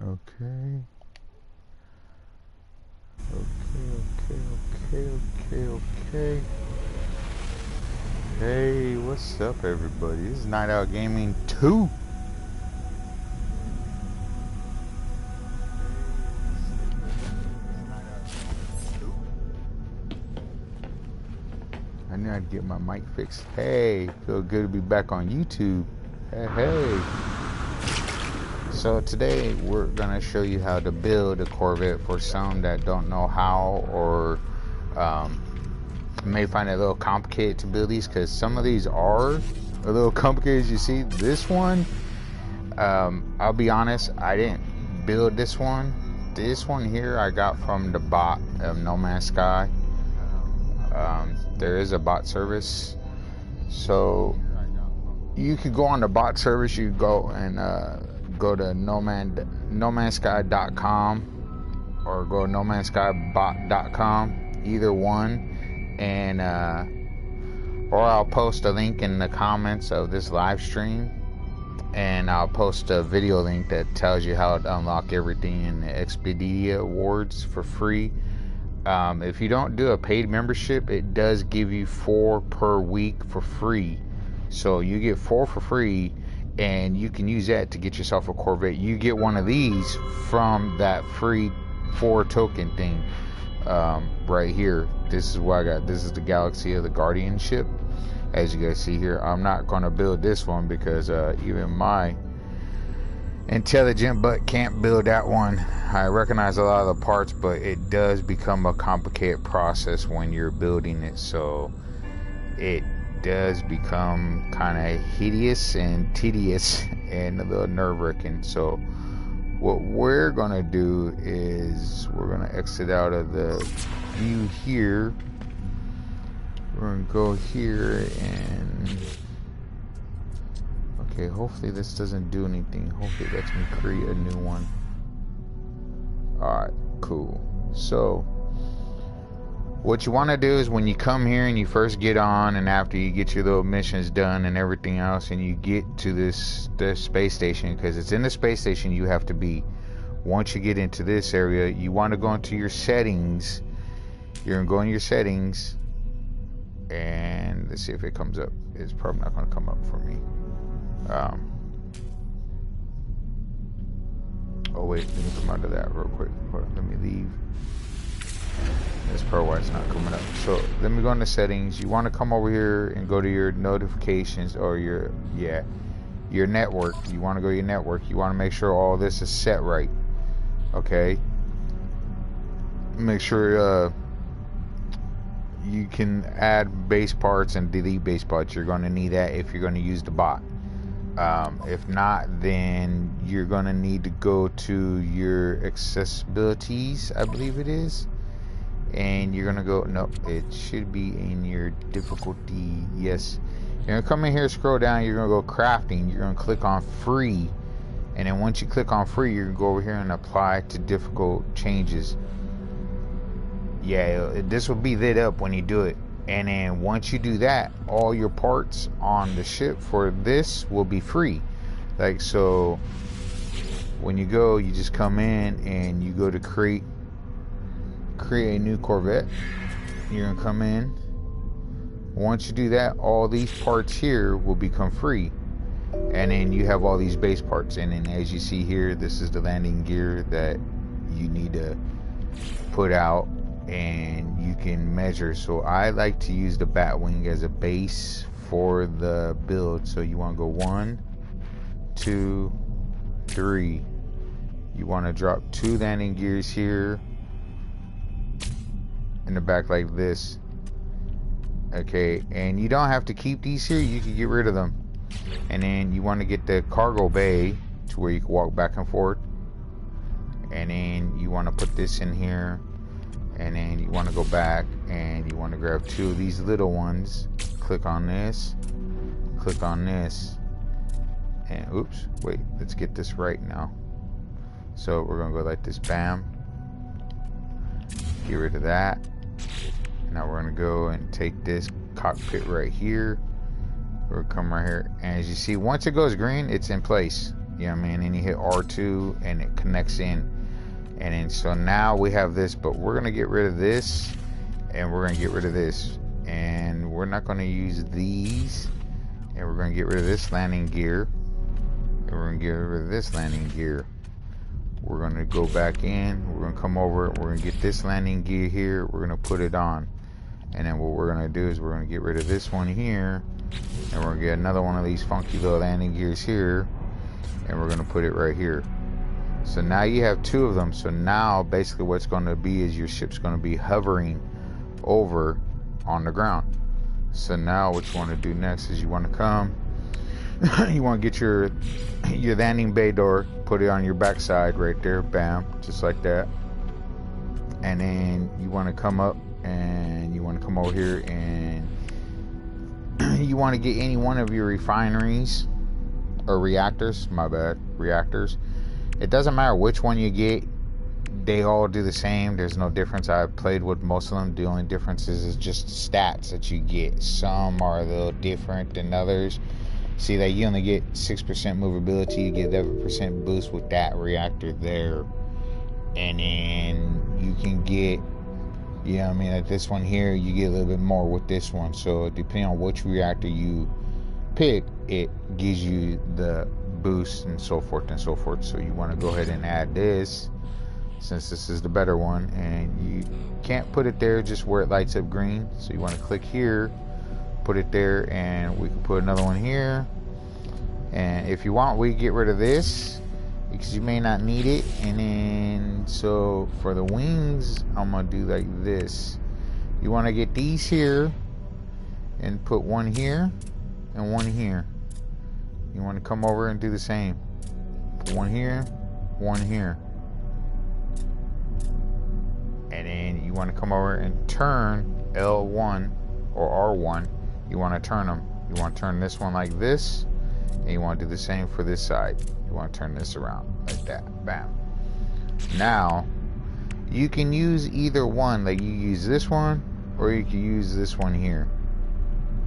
Okay. Okay. Hey, what's up, everybody? This is Night Out Gaming 2. I knew I'd get my mic fixed. Hey, feel good to be back on YouTube. Hey. So today we're gonna show you how to build a Corvette for some that don't know how, or may find it a little complicated to build these, because some of these are a little complicated. As you see, this one, I'll be honest, I didn't build this one. This one here I got from the bot of No Man's Sky. There is a bot service, so you could go on the bot service. You go and go to nomansky.com or go to nomanskybot.com, either one, and or I'll post a link in the comments of this live stream, and I'll post a video link that tells you how to unlock everything in the Expedia Awards for free. If you don't do a paid membership, it does give you 4 per week for free. So you get 4 for free, and you can use that to get yourself a Corvette. You get one of these from that free 4 token thing right here. This is what I got. This is the Galaxy of the Guardian ship. As you guys see here, I'm not going to build this one because even my intelligent but can't build that one. I recognize a lot of the parts, but it does become a complicated process when you're building it, so it does become kind of hideous and tedious and a little nerve-wracking. So what we're gonna do is we're gonna exit out of the view here. We're gonna go here and okay, hopefully this doesn't do anything. Hopefully it lets me create a new one. Alright, cool. So what you want to do is when you come here and you first get on, and after you get your little missions done and everything else, and you get to this space station, because it's in the space station you have to be. Once you get into this area, you want to go into your settings. You're going to go in your settings, and let's see if it comes up. It's probably not going to come up for me. Oh wait, let me come out of that real quick. Hold on, let me leave. That's probably why it's not coming up. So let me go into settings. You want to come over here and go to your notifications, or your network. You want to go to your network. You want to make sure all this is set right. Okay. Make sure you can add base parts and delete base parts. You're going to need that if you're going to use the bot. If not, then you're going to need to go to your accessibilities, I believe it is. And you're gonna go, no, it should be in your difficulty. Yes, you're gonna come in here, scroll down, you're gonna go crafting, you're gonna click on free, and then once you click on free, you're gonna go over here and apply to difficult changes. Yeah, this will be lit up when you do it, and then once you do that, all your parts on the ship for this will be free. Like, so when you go, you just come in and you go to create a new Corvette. You're gonna come in. Once you do that, all these parts here will become free, and then you have all these base parts. And then as you see here, this is the landing gear that you need to put out, and you can measure. So I like to use the Batwing as a base for the build. So you want to go 1, 2, 3. You want to drop 2 landing gears here in the back like this. Okay, and you don't have to keep these here, you can get rid of them. And then you want to get the cargo bay to where you can walk back and forth, and then you want to put this in here, and then you want to go back and you want to grab 2 of these little ones, click on this, and oops, wait, let's get this right now. So we're gonna go like this, bam, get rid of that. Now we're gonna go and take this cockpit right here. We'll come right here, and as you see, once it goes green, it's in place. You know what I mean? And you hit R2 and it connects in. And then so now we have this, but we're gonna get rid of this, and we're gonna get rid of this, and we're not gonna use these, and we're gonna get rid of this landing gear, and we're gonna get rid of this landing gear. We're gonna go back in, we're gonna come over, we're gonna get this landing gear here, we're gonna put it on. And then what we're gonna do is we're gonna get rid of this one here, and we're gonna get another one of these funky little landing gears here, and we're gonna put it right here. So now you have 2 of them. So now basically what's gonna be is your ship's gonna be hovering over on the ground. So now what you wanna do next is you wanna come, you wanna get your landing bay door, put it on your backside right there, bam, just like that. And then you want to come up and you want to come over here, and you want to get any one of your refineries or reactors, reactors. It doesn't matter which one you get, they all do the same. There's no difference. I've played with most of them. The only difference is just stats that you get. Some are a little different than others. See that you only get 6% movability, you get 11% boost with that reactor there. And then you can get, you know what I mean, like this one here, you get a little bit more with this one. So depending on which reactor you pick, it gives you the boost and so forth and so forth. So you want to go ahead and add this, since this is the better one, and you can't put it there just where it lights up green. So you want to click here, put it there, and we can put another one here. And if you want, we get rid of this, because you may not need it. And then, so for the wings, I'm gonna do like this. You want to get these here and put one here and one here. You want to come over and do the same. Put one here, one here. And then you want to come over and turn L1 or R1. You want to turn them. You want to turn this one like this, and you want to do the same for this side. You want to turn this around like that. Bam. Now, you can use either one. Like you use this one, or you can use this one here,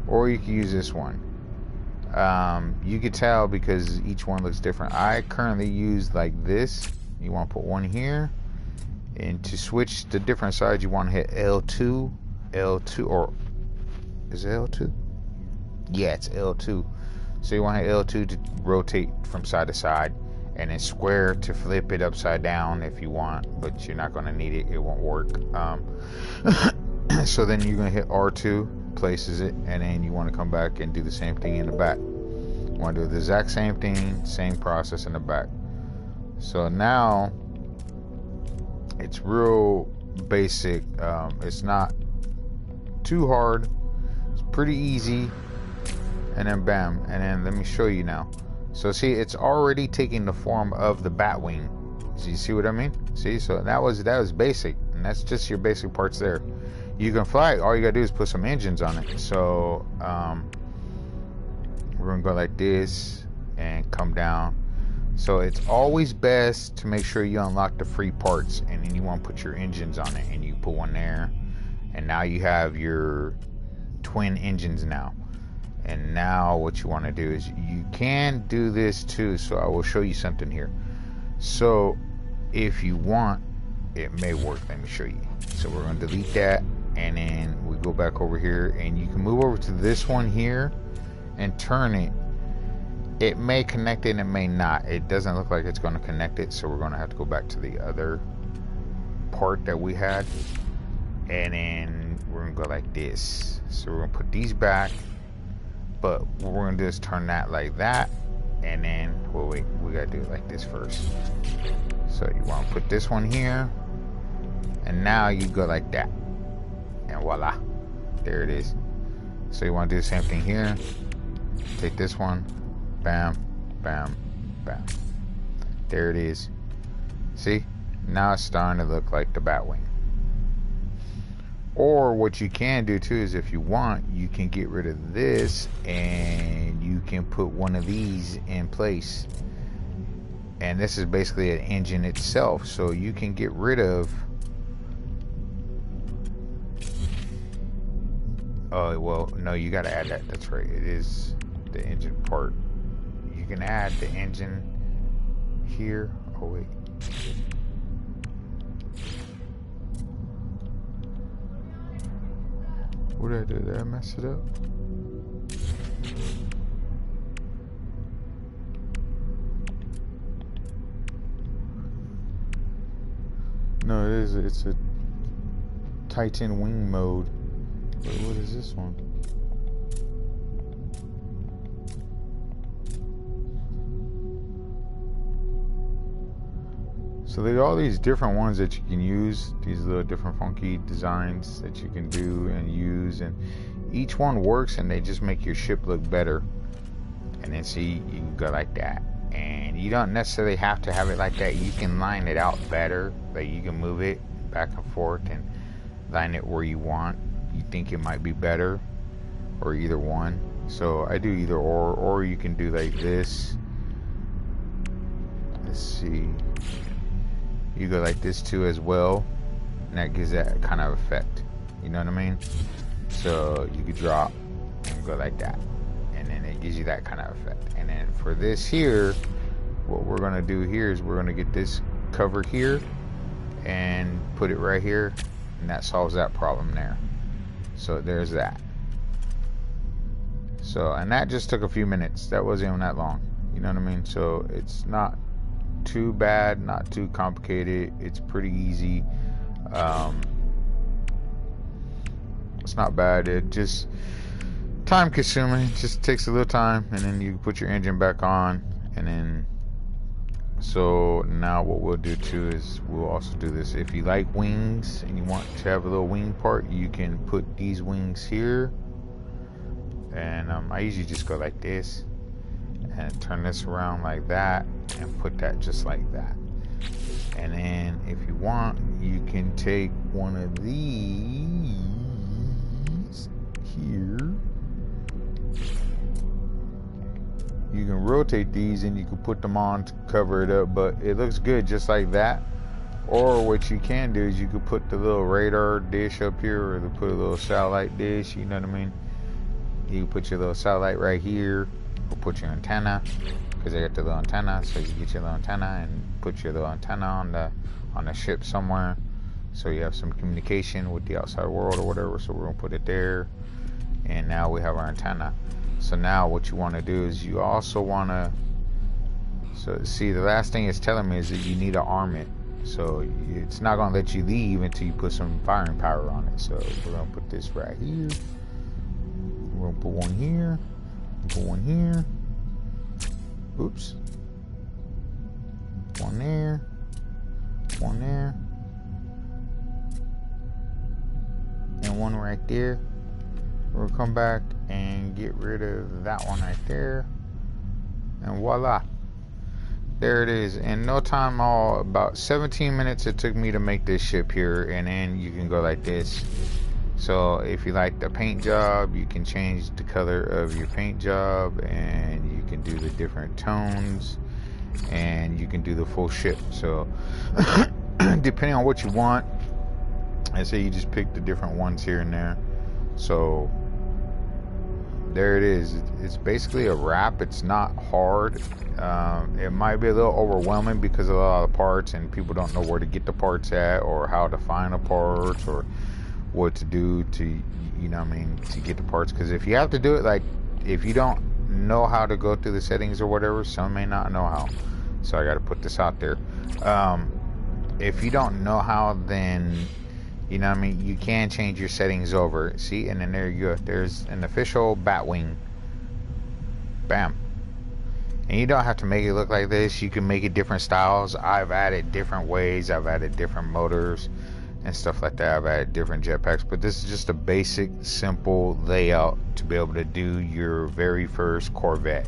or you can use this one. You could tell because each one looks different. I currently use like this. You want to put one here, and to switch to different sides, you want to hit L2, or is it L2? Yeah, it's L2. So you want to hit L2 to rotate from side to side, and then square to flip it upside down if you want, but you're not going to need it. It won't work. So then you're going to hit R2, places it, and then you want to come back and do the same thing in the back. You want to do the exact same thing, same process in the back. So now it's real basic. It's not too hard. It's pretty easy. And then bam. And then let me show you now. So see, it's already taking the form of the bat wing. So you see what I mean? See, so that was basic, and that's just your basic parts there. You can fly it. All you gotta do is put some engines on it. So we're gonna go like this and come down. So it's always best to make sure you unlock the free parts, and then you want to put your engines on it, and you put one there, and now you have your twin engines now. And now what you want to do is you can do this too. So I will show you something here. So if you want, it may work. Let me show you. So we're going to delete that, and then we go back over here, and you can move over to this one here and turn it. It may connect it and it may not. It doesn't look like it's going to connect it, so we're going to have to go back to the other part that we had, and then we're going to go like this. So we're going to put these back, but what we're going to do is turn that like that, and then, well, wait, we got to do it like this first. So you want to put this one here, and now you go like that, and voila, there it is. So you want to do the same thing here. Take this one, bam, bam, bam. There it is. See? Now it's starting to look like the Batwing. Or what you can do too is, if you want, you can get rid of this and you can put one of these in place. And this is basically an engine itself, so you can get rid of. Oh, well, no, you got to add that. That's right. It is the engine part. You can add the engine here. Oh, wait. What did I do? Did I mess it up? No, it is. It's a Titan wing mode. Wait, what is this one? So there are all these different ones that you can use, these little different funky designs that you can do and use, and each one works, and they just make your ship look better. And then see, you can go like that, and you don't necessarily have to have it like that. You can line it out better. Like, you can move it back and forth and line it where you want. You think it might be better, or either one. So I do either or you can do like this. Let's see. You go like this too as well, and that gives that kind of effect. You know what I mean? So you could drop and go like that, and then it gives you that kind of effect. And then for this here, what we're gonna do here is we're gonna get this cover here and put it right here, and that solves that problem there. So there's that. So, and that just took a few minutes. That wasn't even that long. You know what I mean? So it's not too bad, not too complicated. It's pretty easy. It's not bad. It just time consuming. It just takes a little time, and then you put your engine back on, and then So now what we'll do too is we'll also do this. If you like wings and you want to have a little wing part, you can put these wings here. And I usually just go like this and turn this around like that and put that just like that. And then if you want, you can take one of these here. You can rotate these and you can put them on to cover it up, but it looks good just like that. Or what you can do is you could put the little radar dish up here, or put a little satellite dish, you know what I mean? You put your little satellite right here, or put your antenna, because they got the little antenna, so you get your little antenna and put your little antenna on the ship somewhere, so you have some communication with the outside world or whatever. So we're gonna put it there, and now we have our antenna. So now what you want to do is you also want to, so see, the last thing it's telling me is that you need to arm it. So it's not going to let you leave until you put some firing power on it. So we're going to put this right here. We're going to put one here. Put one here. Oops. One there. One there. And one right there. We'll come back and get rid of that one right there, and voila, there it is. In no time at all, about 17 minutes it took me to make this ship here. And then you can go like this. So if you like the paint job, you can change the color of your paint job, and you can do the different tones, and you can do the full ship. So depending on what you want, I say you just pick the different ones here and there. So there it is. It's basically a wrap. It's not hard. It might be a little overwhelming because of a lot of parts, and people don't know where to get the parts at, or how to find the parts, or what to do to, you know what I mean, to get the parts. Because if you have to do it, like, if you don't know how to go through the settings or whatever, some may not know how. So I got to put this out there. If you don't know how, then, you know what I mean, you can change your settings over. See, and then there you go. There's an official Batwing. Bam. And you don't have to make it look like this. You can make it different styles. I've added different ways. I've added different motors and stuff like that. I've added different jetpacks. But this is just a basic, simple layout to be able to do your very first Corvette.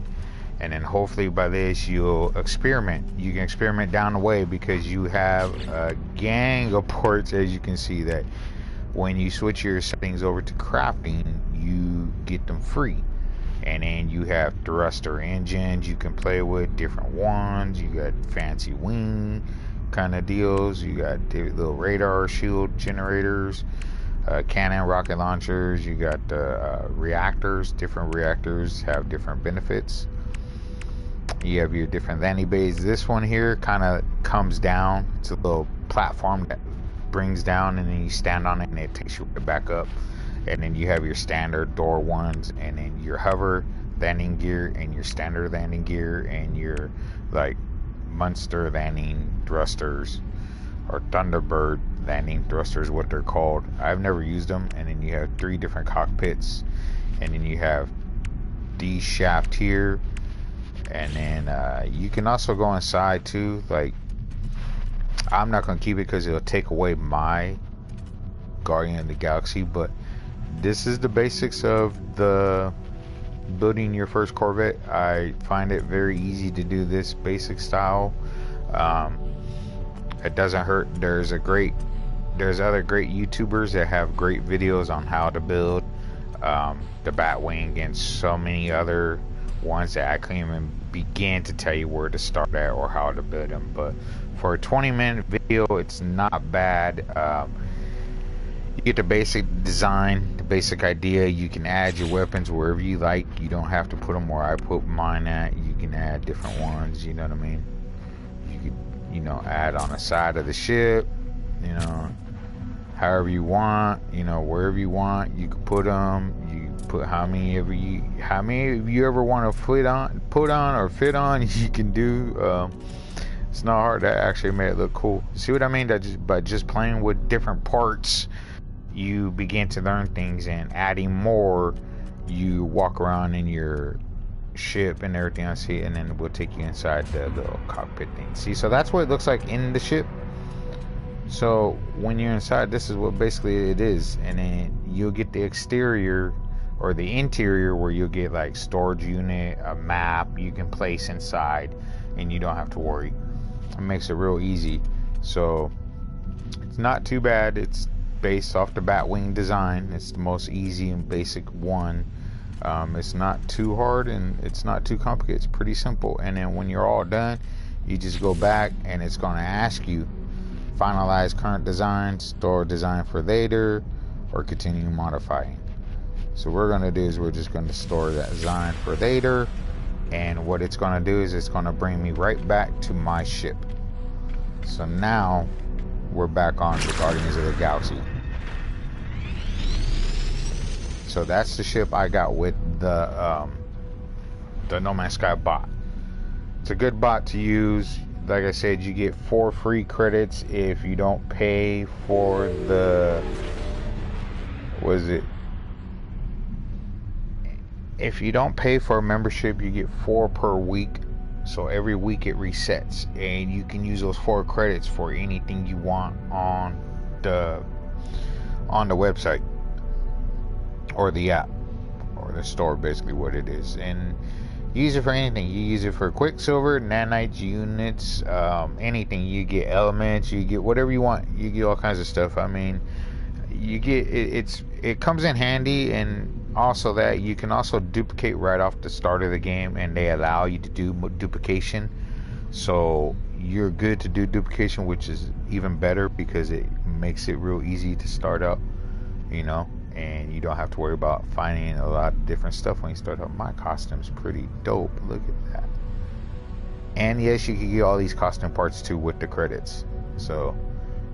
And then hopefully by this you'll experiment. You can experiment down the way, because you have a gang of ports, as you can see, that when you switch your settings over to crafting, you get them free. And then you have thruster engines you can play with, different ones. You got fancy wing kind of deals. You got little radar shield generators, cannon rocket launchers. You got reactors. Different reactors have different benefits. You have your different landing bays. This one here kind of comes down. It's a little platform that brings down, and then you stand on it and it takes you back up. And then you have your standard door ones, and then your hover landing gear, and your standard landing gear, and your like monster landing thrusters, or Thunderbird landing thrusters, what they're called. I've never used them. And then you have 3 different cockpits, and then you have the shaft here. And then you can also go inside too. Like, I'm not going to keep it because it'll take away my Guardian of the Galaxy, but this is the basics of the building your first Corvette. I find it very easy to do this basic style. It doesn't hurt. There's other great YouTubers that have great videos on how to build the Batwing, and so many other ones that I can't even begin to tell you where to start at or how to build them. But for a 20-minute video, it's not bad. You get the basic design, the basic idea. You can add your weapons wherever you like. You don't have to put them where I put mine at. You can add different ones, you know what I mean? You could, you know, add on the side of the ship, you know, however you want, you know, wherever you want. You can put them. You put how many of you ever want to put on or fit on, you can do. It's not hard. That actually made it look cool. See what I mean? That by just playing with different parts, you begin to learn things, and adding more, you walk around in your ship and everything I see, and then we'll take you inside the little cockpit thing. See, so that's what it looks like in the ship. So when you're inside, this is what basically it is, and then you'll get the exterior or the interior where you'll get like storage unit, a map you can place inside, and you don't have to worry. It makes it real easy. So it's not too bad. It's based off the Batwing design. It's the most easy and basic one. It's not too hard and it's not too complicated. It's pretty simple. And then when you're all done, you just go back and it's going to ask you finalize current design, store design for later, or continue modifying. So what we're going to do is we're just going to store that design for later, and what it's going to do is it's going to bring me right back to my ship. So now we're back on the Guardians of the Galaxy. So that's the ship I got with the No Man's Sky bot. It's a good bot to use. Like I said, you get 4 free credits if you don't pay for the, what is it? If you don't pay for a membership, you get 4 per week. So every week it resets, and you can use those 4 credits for anything you want on the website or the app or the store, basically what it is. And you use it for anything. You use it for Quicksilver, nanites, units, anything. You get elements, you get whatever you want. You get all kinds of stuff. I mean, you get it comes in handy, and also that you can also duplicate right off the start of the game, and they allow you to do duplication. So you're good to do duplication, which is even better because it makes it real easy to start up, you know, and you don't have to worry about finding a lot of different stuff when you start up. My costume's pretty dope. Look at that. And yes, you can get all these costume parts too with the credits. So,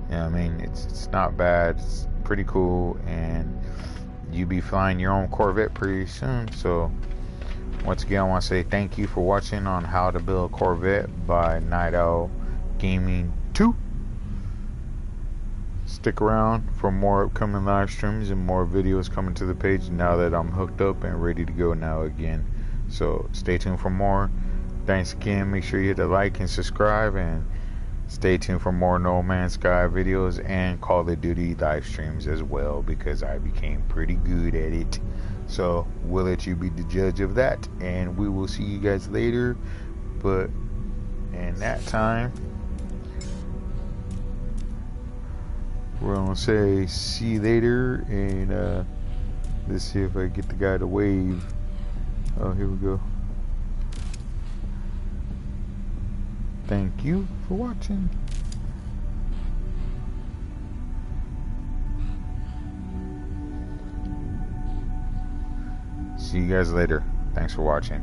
you know what I mean? It's not bad. It's pretty cool, and you'll be flying your own Corvette pretty soon. So once again, I want to say thank you for watching on How to Build a Corvette by Night Owl Gaming 2. Stick around for more upcoming live streams and more videos coming to the page now that I'm hooked up and ready to go now again. So stay tuned for more. Thanks again. Make sure you hit the like and subscribe, and stay tuned for more No Man's Sky videos and Call of Duty live streams as well, because I became pretty good at it. So we'll let you be the judge of that, and we will see you guys later. But in that time, we're gonna say see you later, and let's see if I get the guy to wave. Oh, here we go. Thank you for watching. See you guys later. Thanks for watching.